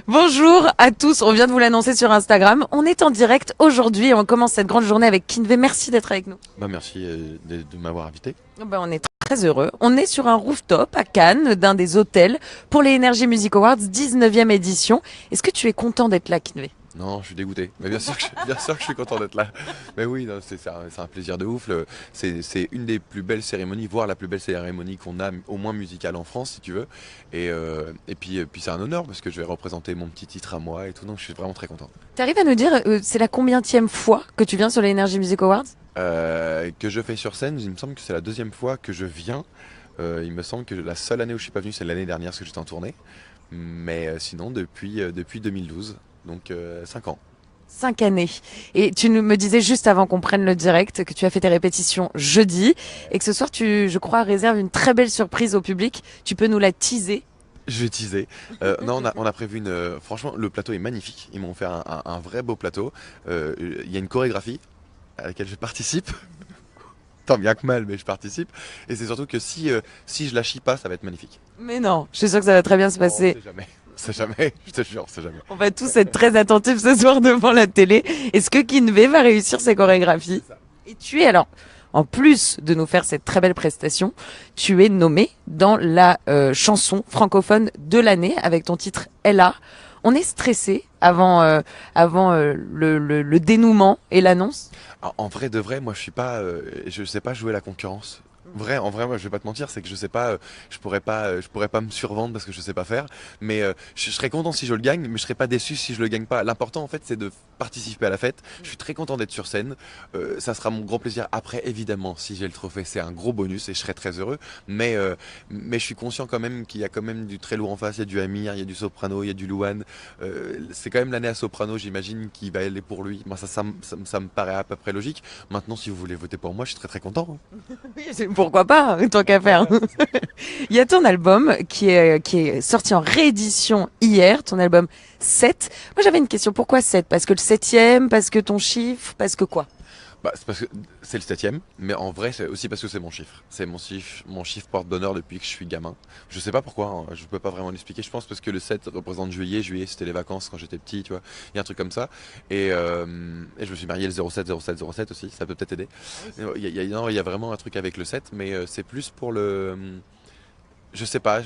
Bonjour à tous, on vient de vous l'annoncer sur Instagram. On est en direct aujourd'hui et on commence cette grande journée avec Kinvé. Merci d'être avec nous. Bah merci de m'avoir invité. On est très heureux. On est sur un rooftop à Cannes, d'un des hôtels, pour les Energy Music Awards 19e édition. Est-ce que tu es content d'être là, Kinvé? Non, je suis dégoûté. Mais bien sûr que je suis content d'être là. Mais oui, non, c'est un plaisir de ouf. C'est une des plus belles cérémonies, voire la plus belle cérémonie qu'on a, au moins musicale en France, si tu veux. Et puis c'est un honneur parce que je vais représenter mon petit titre à moi et tout. Donc je suis vraiment très content. T'arrives à nous dire, c'est la combienième fois que tu viens sur les Energy Music Awards? Que je fais sur scène, il me semble que c'est la deuxième fois que je viens. Il me semble que la seule année où je suis pas venu, c'est l'année dernière parce que j'étais en tournée. Mais sinon, depuis 2012, donc 5 ans. 5 années. Et tu me disais juste avant qu'on prenne le direct que tu as fait tes répétitions jeudi et que ce soir tu, je crois, réserves une très belle surprise au public. Tu peux nous la teaser? Je vais teaser. Non, on a prévu une. Franchement, le plateau est magnifique. Ils m'ont fait un vrai beau plateau. Il y a une chorégraphie à laquelle je participe. Tant bien que mal, mais je participe. Et c'est surtout que si je la chie pas, ça va être magnifique. Mais non, je suis sûre que ça va très bien se Oh, on passer. sait jamais. C'est jamais, je te jure, c'est jamais. On va tous être très attentifs ce soir devant la télé. Est-ce que Kinvé va réussir ses chorégraphies? C'est ça. Et tu es alors, en plus de nous faire cette très belle prestation, tu es nommé dans la chanson francophone de l'année avec ton titre Ella. On est stressé avant le dénouement et l'annonce. En vrai de vrai, moi je sais pas jouer la concurrence. En vrai, moi je vais pas te mentir, c'est que je sais pas, je pourrais pas me survendre parce que je sais pas faire. Mais je serais content si je le gagne, mais je serais pas déçu si je le gagne pas. L'important en fait, c'est de participer à la fête. Je suis très content d'être sur scène. Ça sera mon grand plaisir. Après, évidemment, si j'ai le trophée, c'est un gros bonus et je serai très heureux. Mais je suis conscient quand même qu'il y a quand même du très lourd en face. Il y a du Amir, il y a du soprano, il y a du Louane. C'est quand même l'année à soprano, j'imagine, qui va aller pour lui. Moi, ça me paraît à peu près logique. Maintenant, si vous voulez voter pour moi, je suis très très content, hein. Oui, pourquoi pas, tant qu'à faire. Il y a ton album qui est sorti en réédition hier, ton album 7. Moi j'avais une question, pourquoi 7? Parce que le septième, parce que ton chiffre, parce que quoi? Bah, c'est parce que c'est le septième, mais en vrai, c'est aussi parce que c'est mon chiffre. C'est mon chiffre porte d'honneur depuis que je suis gamin. Je sais pas pourquoi, hein, je peux pas vraiment l'expliquer. Je pense parce que le 7 représente juillet, juillet c'était les vacances quand j'étais petit, tu vois. Il y a un truc comme ça. Et je me suis marié le 07, 07, 07 aussi, ça peut peut-être aider. Non, il y a vraiment un truc avec le 7, mais c'est plus pour le. Je sais pas,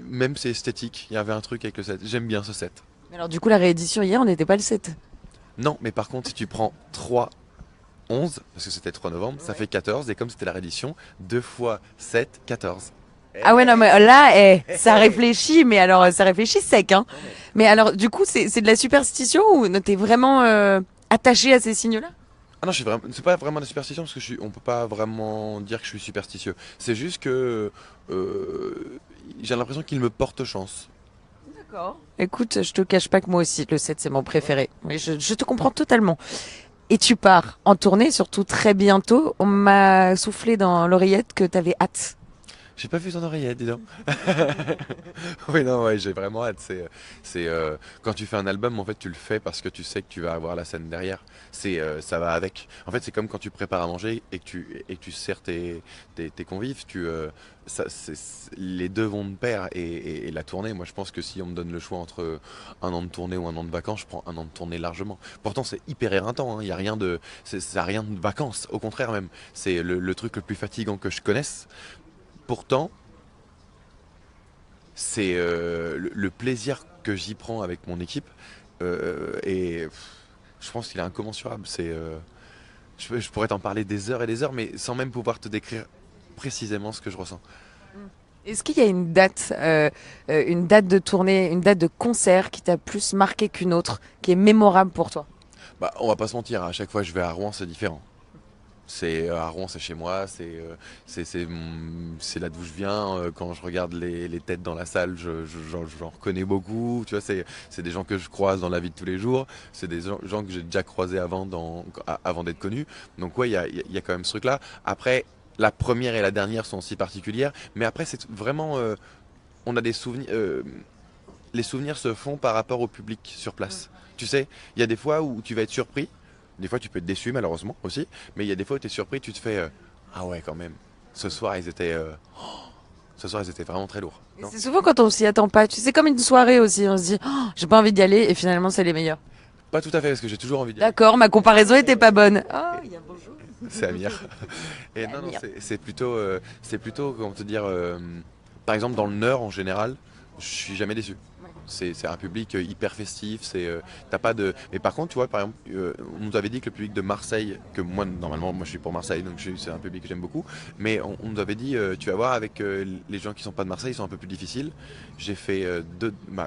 même c'est esthétique, il y avait un truc avec le 7. J'aime bien ce 7. Mais alors du coup la réédition hier, on n'était pas le 7. Non, mais par contre, si tu prends 3 11, parce que c'était 3 novembre, ça fait 14, et comme c'était la reddition, 2 fois 7, 14. Ah ouais, non, mais là, ça réfléchit, mais alors, ça réfléchit sec, hein. Mais alors, du coup, c'est de la superstition ou t'es vraiment attaché à ces signes-là? Ah non, c'est pas vraiment de la superstition, parce que on peut pas vraiment dire que je suis superstitieux. C'est juste que j'ai l'impression qu'il me porte chance. D'accord. Écoute, je te cache pas que moi aussi, le 7, c'est mon préféré. Mais je te comprends totalement. Et tu pars en tournée, surtout très bientôt. On m'a soufflé dans l'oreillette que t'avais hâte. J'ai pas vu ton oreillette, dis donc. Oui, non, ouais, j'ai vraiment hâte. Quand tu fais un album, en fait, tu le fais parce que tu sais que tu vas avoir la scène derrière. Ça va avec. En fait, c'est comme quand tu prépares à manger et que tu sers tes convives. Les deux vont de pair et la tournée. Moi, je pense que si on me donne le choix entre un an de tournée ou un an de vacances, je prends un an de tournée largement. Pourtant, c'est hyper éreintant, hein. Il y a rien ça a rien de vacances. Au contraire même, c'est le truc le plus fatigant que je connaisse. Pourtant, c'est le plaisir que j'y prends avec mon équipe et je pense qu'il est incommensurable. Je pourrais t'en parler des heures et des heures, mais sans même pouvoir te décrire précisément ce que je ressens. Est-ce qu'il y a une date de tournée, une date de concert qui t'a plus marqué qu'une autre, qui est mémorable pour toi? Bah, on va pas se mentir, à chaque fois que je vais à Rouen, c'est différent. À Rouen, c'est chez moi, c'est là d'où je viens. Quand je regarde les têtes dans la salle, j'en reconnais beaucoup. Tu vois, c'est des gens que je croise dans la vie de tous les jours. C'est des gens que j'ai déjà croisés avant d'être connus. Donc ouais, il y a quand même ce truc-là. Après, la première et la dernière sont aussi particulières, mais après c'est vraiment, on a des souvenirs. Les souvenirs se font par rapport au public sur place. Tu sais, il y a des fois où tu vas être surpris. Des fois, tu peux être déçu, malheureusement, aussi. Mais il y a des fois où tu es surpris, tu te fais ah ouais, quand même. Ce soir, ils étaient Ce soir, ils étaient vraiment très lourds. Et Non, c'est souvent quand on s'y attend pas. Tu sais, comme une soirée aussi, on se dit, oh, j'ai pas envie d'y aller, et finalement, c'est les meilleurs. pas tout à fait, parce que j'ai toujours envie d'y aller. D'accord, ma comparaison était pas bonne. Ah, il y a bonjour. C'est Amir. Et non, Amir. c'est plutôt, comment te dire, par exemple dans le Nord en général, je suis jamais déçu. C'est un public hyper festif, t'as pas de. Mais par contre, tu vois, par exemple, on nous avait dit que le public de Marseille, que moi normalement, moi je suis pour Marseille, donc c'est un public que j'aime beaucoup. Mais on nous avait dit, tu vas voir, avec les gens qui sont pas de Marseille, ils sont un peu plus difficiles. J'ai fait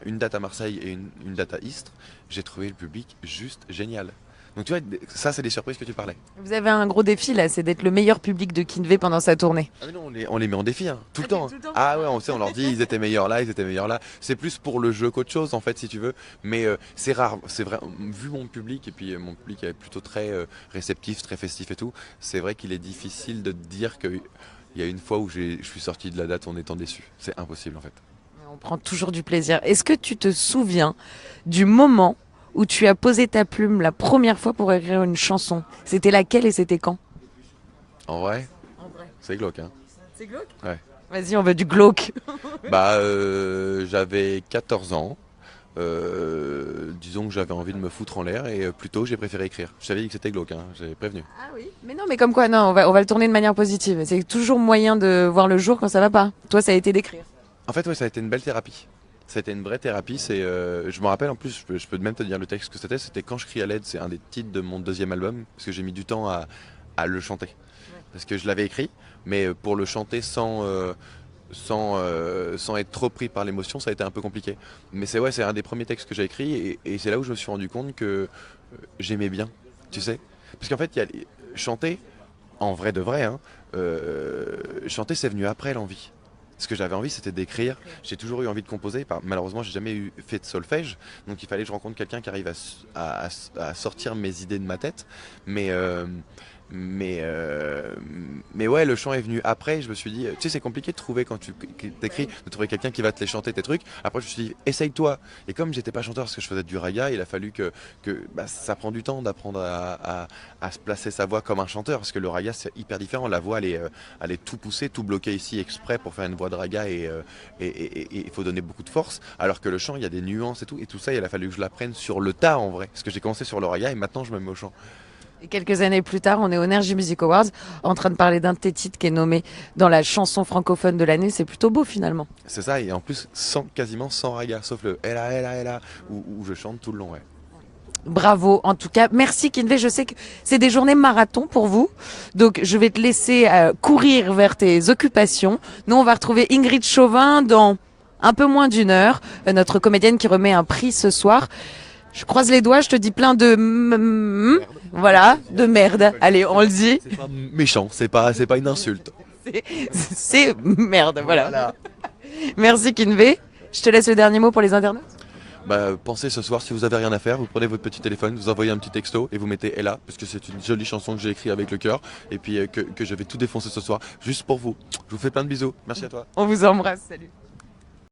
une date à Marseille et une date à Istres. J'ai trouvé le public juste génial. Donc tu vois, ça c'est des surprises que tu parlais. Vous avez un gros défi là, c'est d'être le meilleur public de Kinvey pendant sa tournée. Ah mais non, on les met en défi, hein, tout le temps. tout le temps. Ah ouais, on sait, on leur dit ils étaient meilleurs là, ils étaient meilleurs là. C'est plus pour le jeu qu'autre chose en fait, si tu veux. Mais c'est rare, c'est vrai. Vu mon public et puis mon public est plutôt très réceptif, très festif et tout. C'est vrai qu'il est difficile de te dire qu'il y a une fois où je suis sorti de la date en étant déçu. C'est impossible en fait. On prend toujours du plaisir. Est-ce que tu te souviens du moment où tu as posé ta plume la première fois pour écrire une chanson? C'était laquelle et c'était quand? En vrai, c'est glauque, hein. C'est glauque. Ouais. Vas-y, on veut du glauque. J'avais 14 ans. Disons que j'avais envie de me foutre en l'air et plus tôt j'ai préféré écrire. Je savais que c'était glauque, hein, j'ai prévenu. Ah oui. Mais non, mais comme quoi, non, on va le tourner de manière positive. C'est toujours moyen de voir le jour quand ça va pas. Toi, ça a été d'écrire. En fait, ouais, ça a été une belle thérapie. Ça a été une vraie thérapie. Je me rappelle en plus, je peux même te dire le texte que c'était. C'était Quand je crie à l'aide. C'est un des titres de mon deuxième album parce que j'ai mis du temps à le chanter. Parce que je l'avais écrit, mais pour le chanter sans être trop pris par l'émotion, ça a été un peu compliqué. Mais c'est un des premiers textes que j'ai écrit et c'est là où je me suis rendu compte que j'aimais bien, tu sais. Parce qu'en fait, chanter, en vrai de vrai, hein, chanter c'est venu après l'envie. Ce que j'avais envie, c'était d'écrire. J'ai toujours eu envie de composer. Malheureusement, j'ai jamais fait de solfège, donc il fallait que je rencontre quelqu'un qui arrive à sortir mes idées de ma tête. Mais mais, mais ouais, le chant est venu après. Je me suis dit, tu sais, c'est compliqué de trouver quand tu t'écris, de trouver quelqu'un qui va te les chanter tes trucs. Après, je me suis dit, essaye-toi. Et comme j'étais pas chanteur parce que je faisais du raga, il a fallu que ça prend du temps d'apprendre à se placer sa voix comme un chanteur parce que le raga c'est hyper différent. La voix elle est tout poussée, tout bloquée ici exprès pour faire une voix de raga et il faut donner beaucoup de force. Alors que le chant, il y a des nuances et tout ça, il a fallu que je l'apprenne sur le tas en vrai. Parce que j'ai commencé sur le raga et maintenant je me mets au chant. Et quelques années plus tard, on est au Energy Music Awards en train de parler d'un de tes titres qui est nommé dans la chanson francophone de l'année. C'est plutôt beau finalement. C'est ça, et en plus quasiment sans raga, sauf le elle a, où je chante tout le long. Ouais. Bravo, en tout cas, merci Kinvey. Je sais que c'est des journées marathon pour vous, donc je vais te laisser courir vers tes occupations. Nous, on va retrouver Ingrid Chauvin dans un peu moins d'une heure, notre comédienne qui remet un prix ce soir. Je croise les doigts, je te dis plein de voilà, de merde. Allez, on le dit. C'est pas méchant, c'est pas une insulte. C'est merde, voilà. Merci Kinvey. Je te laisse le dernier mot pour les internautes. Pensez ce soir, si vous avez rien à faire, vous prenez votre petit téléphone, vous envoyez un petit texto et vous mettez Ella, parce que c'est une jolie chanson que j'ai écrite avec le cœur et puis que je vais tout défoncer ce soir, juste pour vous. Je vous fais plein de bisous. Merci à toi. On vous embrasse, salut.